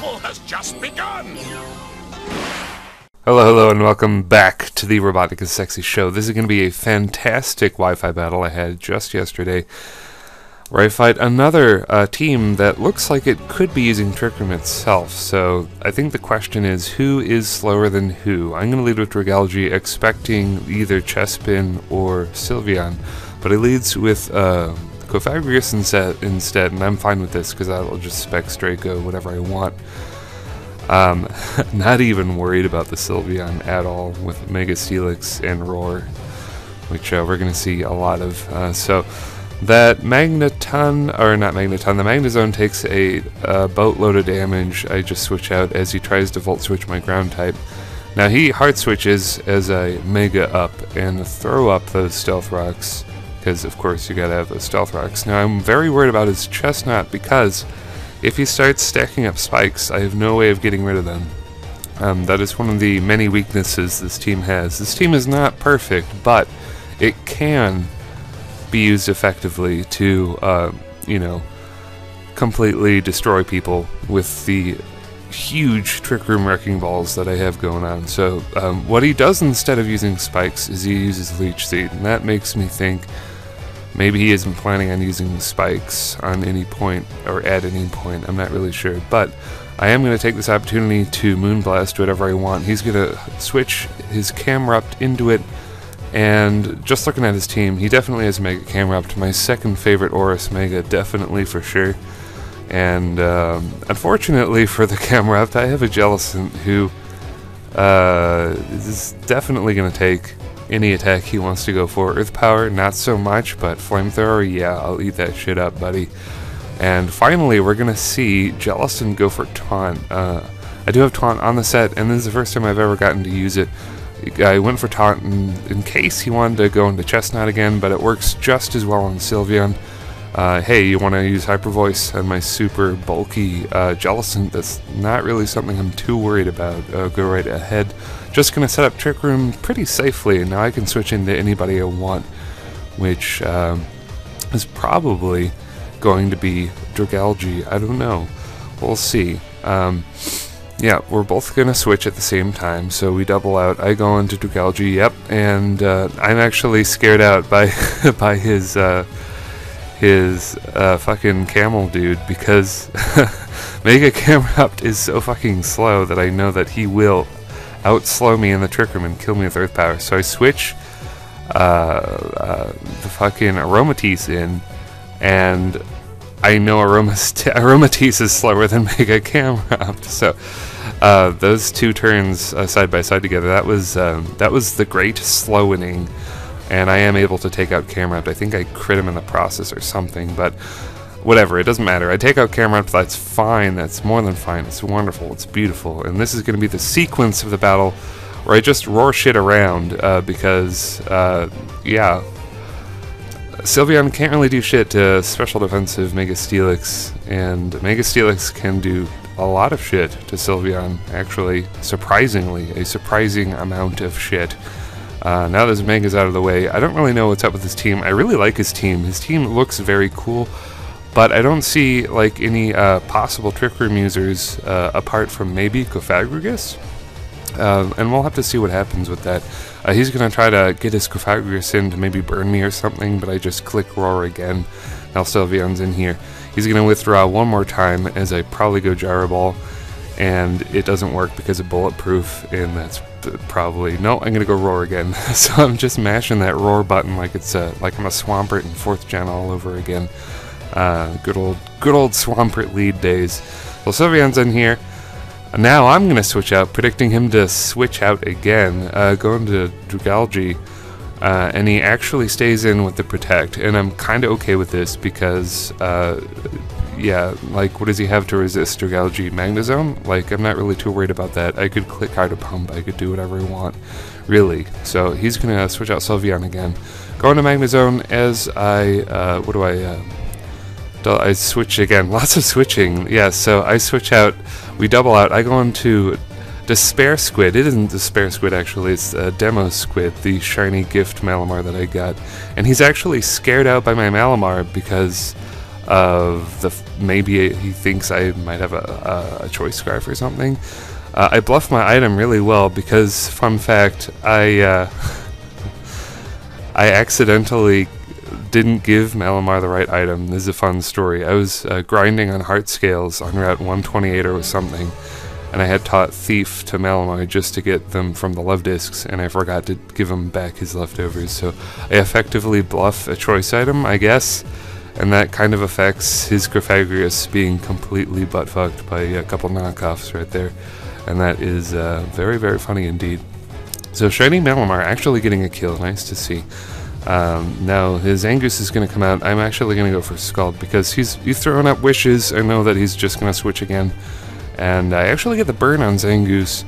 battle has just begun! Hello, and welcome back to the RobotnikIsSexy show. This is going to be a fantastic Wi-Fi battle I had just yesterday, where I fight another team that looks like it could be using Trick Room itself. So I think the question is, who is slower than who? I'm going to lead with Dragalge, expecting either Chespin or Sylveon, but he leads with Cofagrigus instead, and I'm fine with this because I'll just spec Draco whatever I want. Not even worried about the Sylveon at all with Mega Steelix and Roar, which we're going to see a lot of. So that Magneton, or not Magneton, the Magnezone takes a boatload of damage. I just switch out as he tries to Volt Switch my ground type. Now he hard switches as I Mega up and throw up those Stealth Rocks, because of course you gotta have those Stealth Rocks. Now I'm very worried about his Chestnut because if he starts stacking up spikes, I have no way of getting rid of them. That is one of the many weaknesses this team has. This team is not perfect, but it can be used effectively to, you know, completely destroy people with the huge Trick Room Wrecking Balls that I have going on. So what he does instead of using spikes is he uses Leech Seed, and that makes me think maybe he isn't planning on using spikes on any point, or at any point, I'm not really sure. But I am going to take this opportunity to Moonblast whatever I want. He's going to switch his Camerupt into it, and just looking at his team, he definitely has Mega Camerupt, my second favorite ORAS Mega, definitely for sure. And unfortunately for the Camerupt, I have a Jellicent who is definitely going to take any attack he wants to go for. Earth Power, not so much, but Flamethrower, yeah, I'll eat that shit up, buddy. And finally, we're gonna see Jellicent go for Taunt. I do have Taunt on the set, and this is the first time I've ever gotten to use it. I went for Taunt in case he wanted to go into Chestnut again, but it works just as well on Sylveon. Hey, you want to use Hyper Voice on my super bulky Jellicent? That's not really something I'm too worried about. Go right ahead. Just going to set up Trick Room pretty safely, and now I can switch into anybody I want, which is probably going to be Dragalge. I don't know. We'll see. Yeah, we're both going to switch at the same time, so we double out. I go into Dragalge, yep, and I'm actually scared out by by his fucking camel dude, because Mega Camerupt is so fucking slow that I know that he will outslow me in the Trick Room and kill me with Earth Power. So I switch the fucking Aromatisse in, and I know Aromatisse is slower than Mega Camerupt. So those two turns side by side together, that was the great Slow-ening, and I am able to take out Camerupt. I think I crit him in the process or something, but whatever, it doesn't matter. I take out Camerupt, that's fine, that's more than fine, it's wonderful, it's beautiful. And this is going to be the sequence of the battle where I just roar shit around, because, yeah, Sylveon can't really do shit to special defensive Mega Steelix, and Mega Steelix can do a lot of shit to Sylveon, actually, surprisingly, a surprising amount of shit. Now that Mega's out of the way, I don't really know what's up with his team. I really like his team. His team looks very cool, but I don't see like any possible Trick Room users apart from maybe Cofagrigus. And we'll have to see what happens with that. He's going to try to get his Cofagrigus in to maybe burn me or something, but I just click Roar again. Now Sylveon's in here. He's going to withdraw one more time as I probably go Gyro Ball, and it doesn't work because of Bulletproof, and that's probably... No, I'm going to go Roar again. So I'm just mashing that Roar button like it's like I'm a Swampert in 4th gen all over again. Good old Swampert lead days. Well, Sylveon's in here. Now I'm going to switch out, predicting him to switch out again, going to Dragalge, and he actually stays in with the Protect, and I'm kind of okay with this because, yeah, like, what does he have to resist Dragalge? Magnezone? Like, I'm not really too worried about that. I could click Hard to Pump, I could do whatever I want, really. So he's going to switch out Sylveon again. Going to Magnezone as I, what do I switch again. Lots of switching. Yeah, so I switch out. We double out. I go into Despair Squid. It isn't Despair Squid, actually. It's Demo Squid, the shiny gift Malamar that I got. And he's actually scared out by my Malamar because of the maybe he thinks I might have a choice scarf or something. I bluffed my item really well because, fun fact, I accidentally didn't give Malamar the right item. This is a fun story. I was grinding on heart scales on Route 128 or something, and I had taught Thief to Malamar just to get them from the love discs, and I forgot to give him back his leftovers, so I effectively bluff a choice item, I guess, and that kind of affects his Cresselia being completely butt-fucked by a couple knockoffs right there, and that is very, very funny indeed. So Shiny Malamar actually getting a kill, nice to see. Now his Angus is going to come out. I'm actually going to go for Scald because he's throwing up wishes. I know that he's just going to switch again, and I actually get the burn on Zangoose,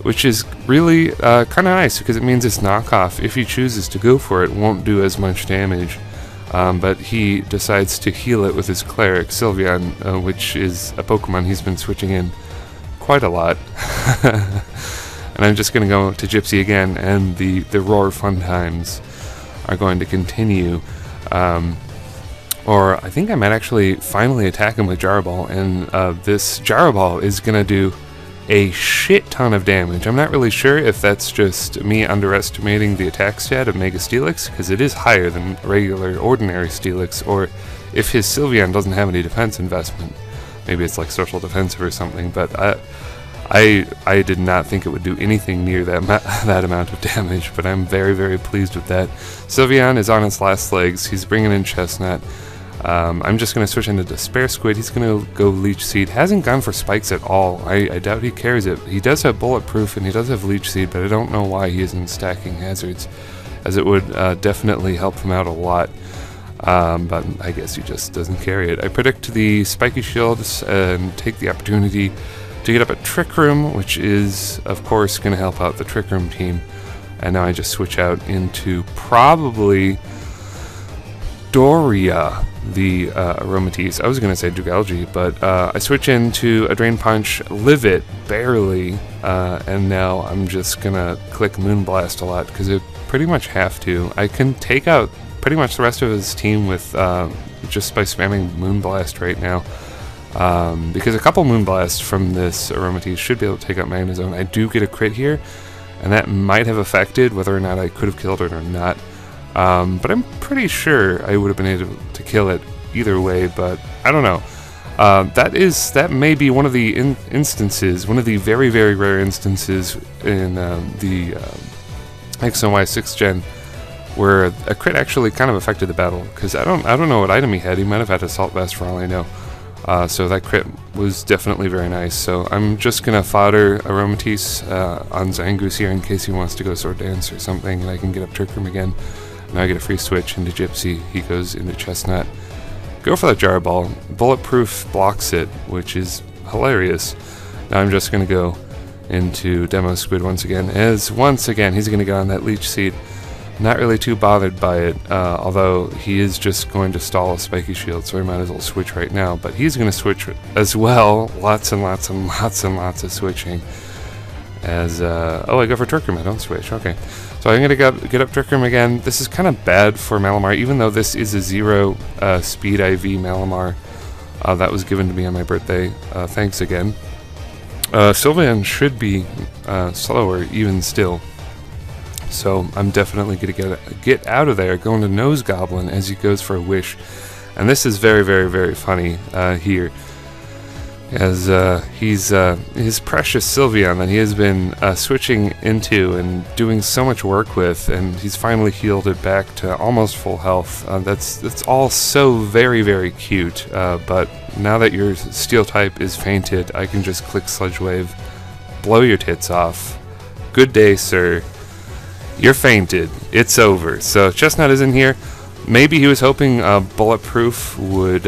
which is really kind of nice because it means it's knockoff. If he chooses to go for it, won't do as much damage. But he decides to heal it with his Cleric, Sylveon, which is a Pokemon he's been switching in quite a lot. And I'm just going to go to Gypsy again, and the Roar fun times are going to continue. Or I think I might actually finally attack him with Gyro Ball, and this Gyro Ball is going to do a shit ton of damage. I'm not really sure if that's just me underestimating the attack stat of Mega Steelix, because it is higher than regular ordinary Steelix, or if his Sylveon doesn't have any defense investment. Maybe it's like social defensive or something, but I did not think it would do anything near that amount of damage, but I'm very, very pleased with that. Sylveon is on its last legs. He's bringing in Chestnut. I'm just going to switch into Despair Squid. He's going to go Leech Seed. Hasn't gone for Spikes at all. I doubt he carries it. He does have Bulletproof and he does have Leech Seed, but I don't know why he isn't stacking hazards, as it would definitely help him out a lot. But I guess he just doesn't carry it. I predict the Spiky Shields and take the opportunity to get up a Trick Room, which is, of course, going to help out the Trick Room team. And now I just switch out into probably Doria, the Aromatisse. I was going to say Jugalgi, but I switch into a Drain Punch, live it, barely, and now I'm just going to click Moonblast a lot, because I pretty much have to. I can take out pretty much the rest of his team with just by spamming Moonblast right now. Because a couple Moonblasts from this Aromatisse should be able to take out Magnezone. I do get a crit here, and that might have affected whether or not I could have killed it or not. But I'm pretty sure I would have been able to kill it either way, but I don't know. That may be one of the instances, one of the very, very rare instances in the X and Y 6th Gen where a crit actually kind of affected the battle, because I don't know what item he had. He might have had Assault Vest for all I know. So that crit was definitely very nice. So I'm just going to fodder Aromatisse on Zangoose here in case he wants to go Sword Dance or something, and I can get up Trick Room again. Now I get a free switch into Gypsy. He goes into Chestnut. Go for that Gyro Ball. Bulletproof blocks it, which is hilarious. Now I'm just going to go into Demo Squid once again, as once again he's going to get on that Leech Seed. Not really too bothered by it, although he is just going to stall a Spiky Shield, so he might as well switch right now. But he's going to switch as well. Lots and lots and lots and lots of switching. As oh, I go for Trick Room. I don't switch. Okay, so I'm going to get up Trick Room again. This is kind of bad for Malamar, even though this is a 0 speed IV Malamar that was given to me on my birthday. Thanks again. Sylveon should be slower even still. So I'm definitely going to get out of there, going to Nose Goblin as he goes for a Wish. And this is very, very, very funny here, as he's his precious Sylveon that he has been switching into and doing so much work with, and he's finally healed it back to almost full health. That's all so very, very cute, but now that your Steel type is fainted, I can just click Sludge Wave, blow your tits off. Good day, sir. You're fainted. It's over. So Chestnut is in here. Maybe he was hoping Bulletproof would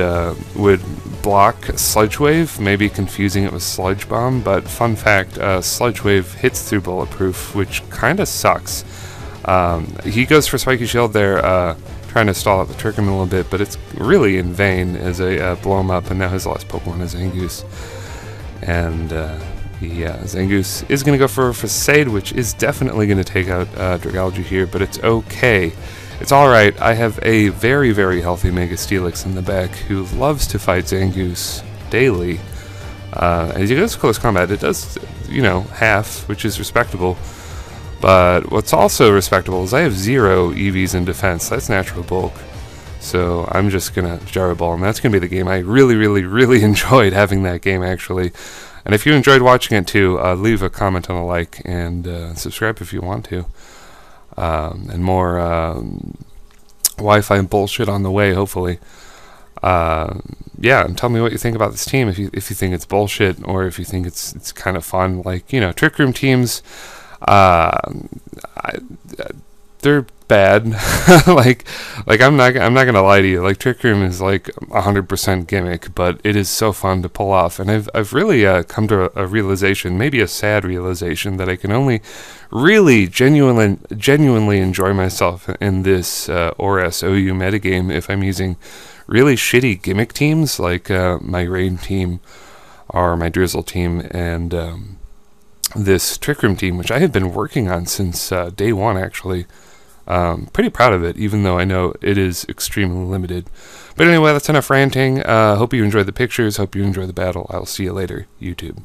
block Sludge Wave, maybe confusing it with Sludge Bomb. But fun fact, Sludge Wave hits through Bulletproof, which kind of sucks. He goes for Spiky Shield there, trying to stall out the Trick Room a little bit, but it's really in vain as I blow him up. And now his last Pokemon is Zangoose, and yeah, Zangoose is going to go for Facade, which is definitely going to take out Dragalge here, but it's okay. It's alright. I have a very, very healthy Mega Steelix in the back who loves to fight Zangoose daily. As he goes to close combat, it does, you know, half, which is respectable. But what's also respectable is I have 0 EVs in defense. That's natural bulk. So I'm just going to Gyro Ball, and that's going to be the game. I really, really, really enjoyed having that game, actually. And if you enjoyed watching it too, leave a comment and a like, and subscribe if you want to. And more Wi-Fi bullshit on the way, hopefully. Yeah, and tell me what you think about this team. If you think it's bullshit, or if you think it's kind of fun. Like, you know, Trick Room teams, they're bad. like I'm not gonna lie to you. Like, Trick Room is like 100% gimmick, but it is so fun to pull off. And I've really come to a realization, maybe a sad realization, that I can only really genuinely enjoy myself in this ORAS OU metagame if I'm using really shitty gimmick teams like my Rain team or my Drizzle team, and this Trick Room team, which I have been working on since day one, actually. Pretty proud of it, even though I know it is extremely limited. But anyway, that's enough ranting. Hope you enjoyed the pictures. Hope you enjoyed the battle. I'll see you later, YouTube.